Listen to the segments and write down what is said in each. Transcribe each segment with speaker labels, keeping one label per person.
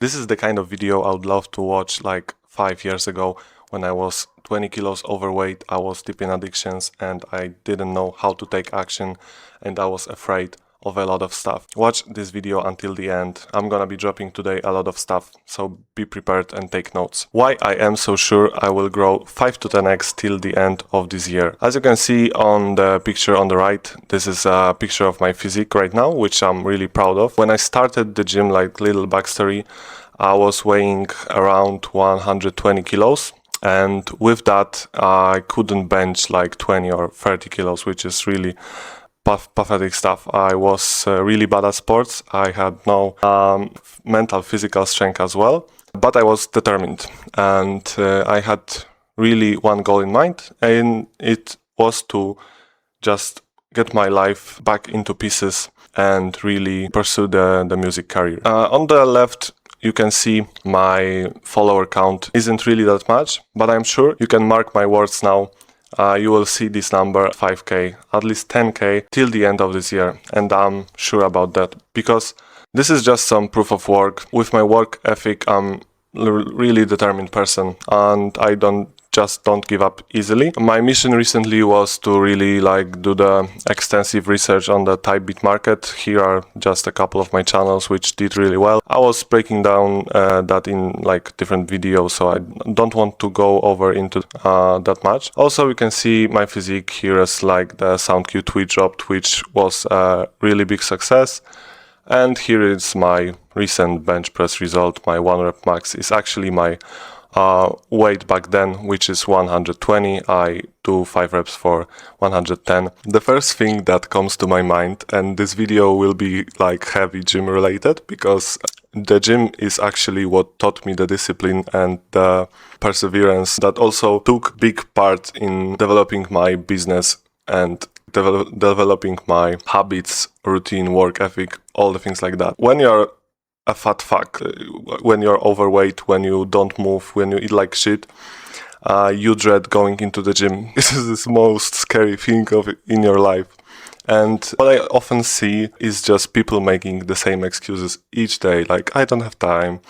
Speaker 1: This is the kind of video I would love to watch like 5 years ago when I was 20 kilos overweight, I was deep in addictions and I didn't know how to take action and I was afraid of a lot of stuff. Watch this video until the end. I'm gonna be dropping today a lot of stuff, so be prepared and take notes. Why I am so sure I will grow 5 to 10x till the end of this year. As you can see on the picture on the right, this is a picture of my physique right now, which I'm really proud of. When I started the gym, like little backstory, I was weighing around 120 kilos. And with that, I couldn't bench like 20 or 30 kilos, which is really pathetic stuff. I was really bad at sports. I had no mental, physical strength as well, but I was determined. And I had really one goal in mind, and it was to just get my life back into pieces and really pursue the music career. On the left, you can see my follower count isn't really that much, but I'm sure you can mark my words now. You will see this number 5k, at least 10k till the end of this year, and I'm sure about that because this is just some proof of work. With my work ethic, I'm really determined person and I don't give up easily. My mission recently was to really do the extensive research on the type beat market. Here are just a couple of my channels which did really well. I was breaking down that in different videos, so I don't want to go over into that much. Also, you can see my physique here as the SoundQ tweet dropped, which was a really big success. And here is my recent bench press result. My 1 rep max is actually my weight back then, which is 120. I do 5 reps for 110. The first thing that comes to my mind, and this video will be heavy gym related, because the gym is actually what taught me the discipline and the perseverance that also took big part in developing my business and developing my habits, routine, work ethic, all the things like that. When you're a fat fuck, when you're overweight, when you don't move, when you eat like shit, you dread going into the gym. This is the most scary thing in your life. And what I often see is just people making the same excuses each day, I don't have time,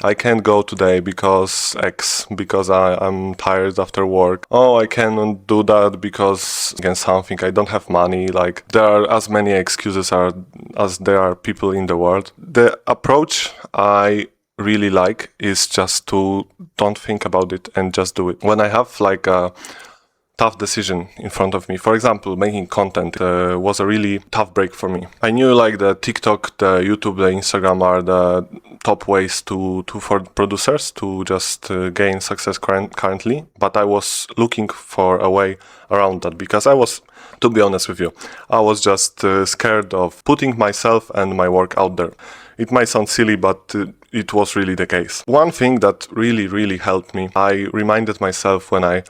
Speaker 1: I can't go today because X, because I'm tired after work. Oh, I cannot do that because again something, I don't have money. There are as many excuses as there are people in the world. The approach I really like is just to don't think about it and just do it. When I have a tough decision in front of me, for example, making content was a really tough break for me. I knew the TikTok, the YouTube, the Instagram are the top ways for producers to just gain success currently, but I was looking for a way around that because I was, to be honest with you, I was just scared of putting myself and my work out there. It might sound silly, but it was really the case. One thing that really helped me, I reminded myself when I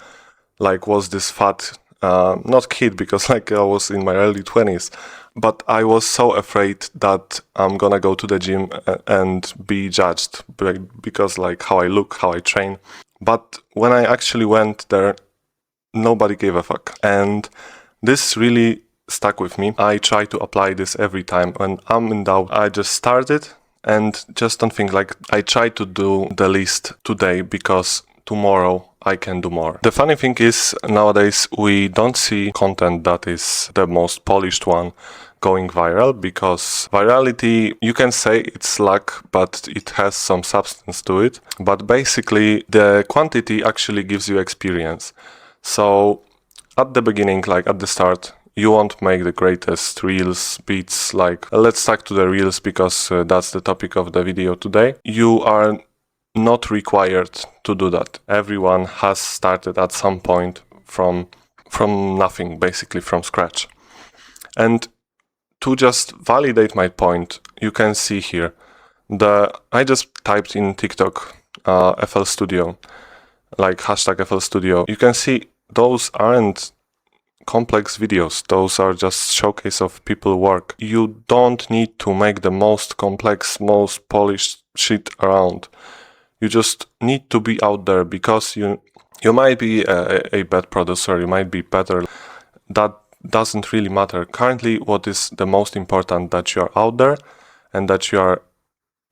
Speaker 1: was this fat, not kid, because I was in my early 20s, but I was so afraid that I'm gonna go to the gym and be judged because how I look, how I train. But when I actually went there, nobody gave a fuck. And this really stuck with me. I try to apply this every time. When I'm in doubt, I just start it and just don't think I try to do the least today because tomorrow I can do more. The funny thing is, nowadays we don't see content that is the most polished one going viral, because virality, you can say it's luck, but it has some substance to it. But basically the quantity actually gives you experience. So at the beginning, at the start, you won't make the greatest reels, beats, let's stick to the reels because that's the topic of the video today. You are not required to do that. Everyone has started at some point from nothing, basically from scratch. And to just validate my point, you can see here I just typed in TikTok FL Studio, hashtag FL Studio. You can see those aren't complex videos, those are just showcase of people work. You don't need to make the most complex, most polished shit around. You just need to be out there because you might be a bad producer, you might be better. That doesn't really matter. Currently, what is the most important, that you are out there and that you are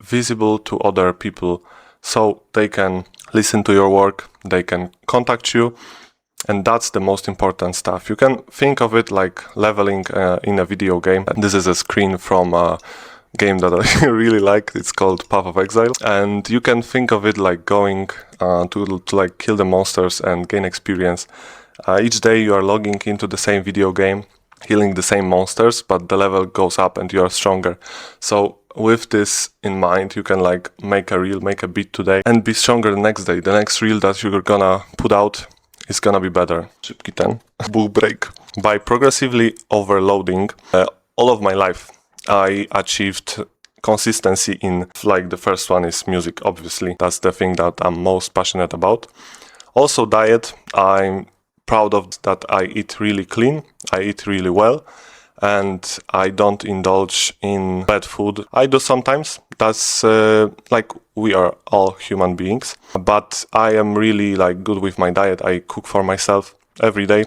Speaker 1: visible to other people, so they can listen to your work, they can contact you, and that's the most important stuff. You can think of it like leveling in a video game. This is a screen from a game that I really like. It's called Path of Exile, and you can think of it like going to like kill the monsters and gain experience. Each day you are logging into the same video game, killing the same monsters, but the level goes up and you are stronger. So with this in mind, you can like make a reel, make a beat today, and be stronger the next day. The next reel that you're gonna put out is gonna be better. Szybki ten. Book break. By progressively overloading all of my life, I achieved consistency in, like, the first one is music, obviously. That's the thing that I'm most passionate about. Also diet. I'm proud of that. I eat really clean, I eat really well, and I don't indulge in bad food. I do sometimes. That's like, we are all human beings, but I am really like good with my diet. I cook for myself every day.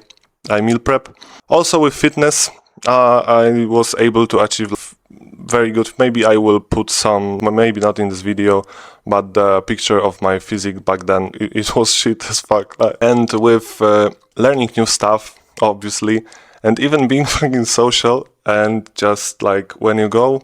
Speaker 1: I meal prep. Also with fitness, I was able to achieve very good. Maybe I will put some, maybe not in this video, but the picture of my physique back then, it was shit as fuck. And with learning new stuff, obviously, and even being fucking social, and just like when you go,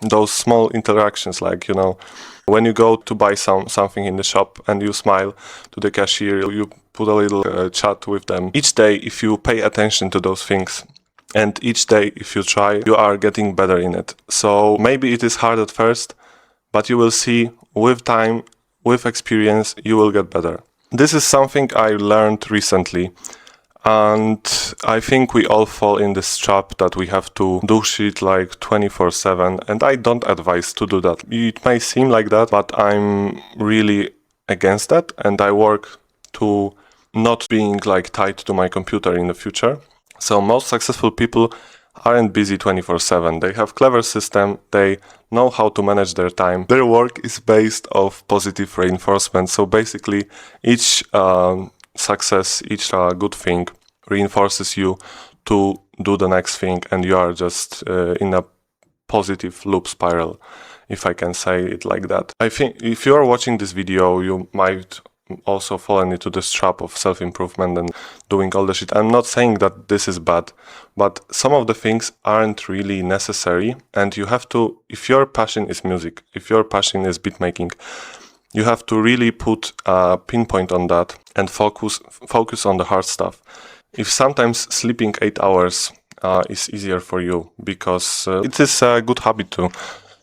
Speaker 1: those small interactions, like, you know, when you go to buy something in the shop and you smile to the cashier, you put a little chat with them. Each day, if you pay attention to those things, and each day, if you try, you are getting better in it. So maybe it is hard at first, but you will see with time, with experience, you will get better. This is something I learned recently, and I think we all fall in this trap that we have to do shit like 24/7, and I don't advise to do that. It may seem like that, but I'm really against that, and I work to not being like tied to my computer in the future. So most successful people aren't busy 24/7. They have clever system. They know how to manage their time. Their work is based off positive reinforcement. So basically, each success, each good thing reinforces you to do the next thing, and you are just in a positive loop spiral, if I can say it like that. I think if you are watching this video, you might also fallen into this trap of self-improvement and doing all the shit. I'm not saying that this is bad, but some of the things aren't really necessary, and you have to, if your passion is music, if your passion is beat making, you have to really put a pinpoint on that and focus on the hard stuff. If sometimes sleeping 8 hours is easier for you, because it is a good habit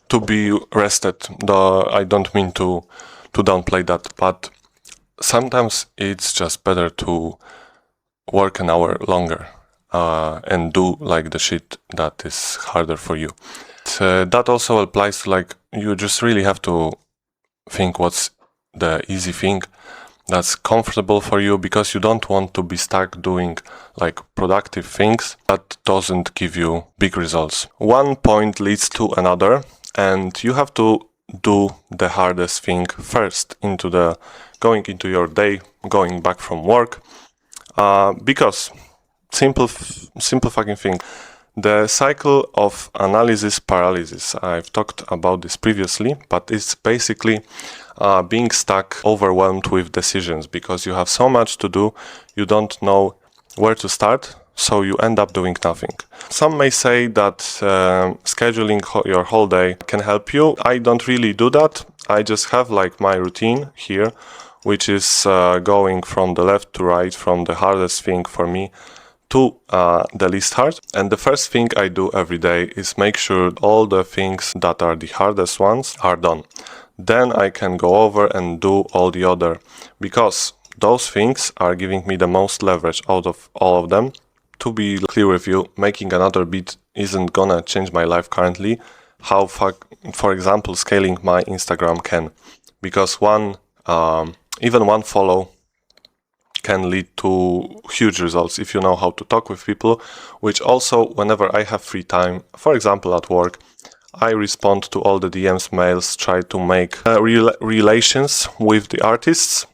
Speaker 1: to be rested. Though I don't mean to downplay that, but sometimes it's just better to work an hour longer and do like the shit that is harder for you. That also applies to, like, you just really have to think what's the easy thing that's comfortable for you, because you don't want to be stuck doing like productive things that doesn't give you big results. One point leads to another, and you have to do the hardest thing first going into your day, going back from work, because simple fucking thing. The cycle of analysis paralysis. I've talked about this previously, but it's basically being stuck, overwhelmed with decisions, because you have so much to do, you don't know where to start, so you end up doing nothing. Some may say that scheduling your whole day can help you. I don't really do that. I just have like my routine here, which is going from the left to right, from the hardest thing for me to the least hard. And the first thing I do every day is make sure all the things that are the hardest ones are done. Then I can go over and do all the other, because those things are giving me the most leverage out of all of them. To be clear with you, making another beat isn't gonna change my life currently. How, for example, scaling my Instagram can, because even one follow can lead to huge results if you know how to talk with people, which also, whenever I have free time, for example at work, I respond to all the DMs, mails, try to make relations with the artists.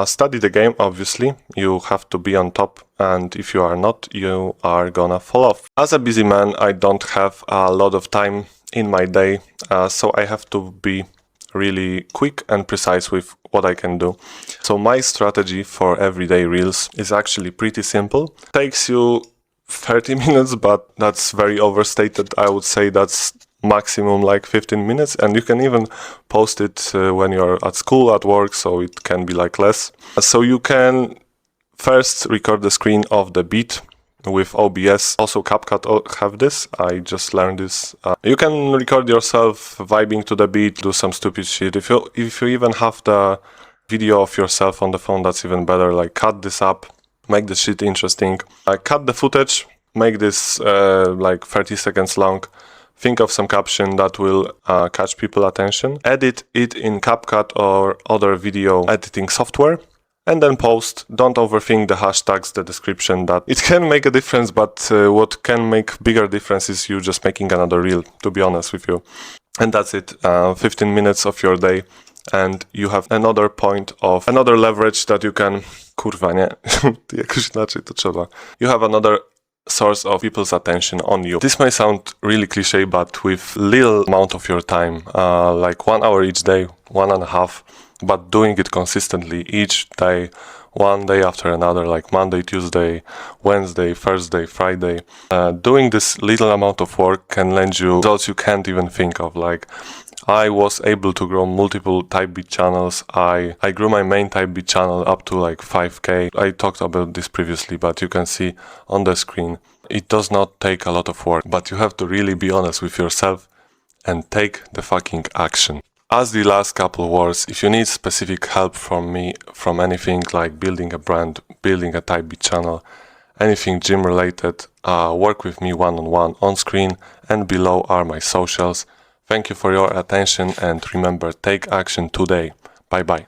Speaker 1: Study the game, obviously. You have to be on top, and if you are not, you are gonna fall off. As a busy man, I don't have a lot of time in my day, so I have to be really quick and precise with what I can do. So my strategy for everyday reels is actually pretty simple. Takes you 30 minutes, but that's very overstated. I would say that's maximum like 15 minutes, and you can even post it when you're at school, at work, so it can be like less. So you can first record the screen of the beat with OBS. Also CapCut have this, I just learned this. You can record yourself vibing to the beat, do some stupid shit. If you even have the video of yourself on the phone, that's even better. Like cut this up, make the shit interesting. Cut the footage, make this like 30 seconds long. Think of some caption that will catch people's attention. Edit it in CapCut or other video editing software. And then post. Don't overthink the hashtags, the description. That it can make a difference, but what can make bigger difference is you just making another reel, to be honest with you. And that's it. 15 minutes of your day, and you have another leverage that you can... Kurwa, nie? Jakoś inaczej to trzeba. You have another source of people's attention on you. This may sound really cliche, but with little amount of your time, like 1 hour each day, 1.5, but doing it consistently each day, one day after another, like Monday, Tuesday, Wednesday, Thursday, Friday. Doing this little amount of work can lend you results you can't even think of. Like I was able to grow multiple type beat channels. I grew my main type beat channel up to like 5K. I talked about this previously, but you can see on the screen. It does not take a lot of work, but you have to really be honest with yourself and take the fucking action. As the last couple words, if you need specific help from me, from anything like building a brand, building a type beat channel, anything gym related, work with me one-on-one. On screen and below are my socials. Thank you for your attention, and remember, take action today. Bye bye.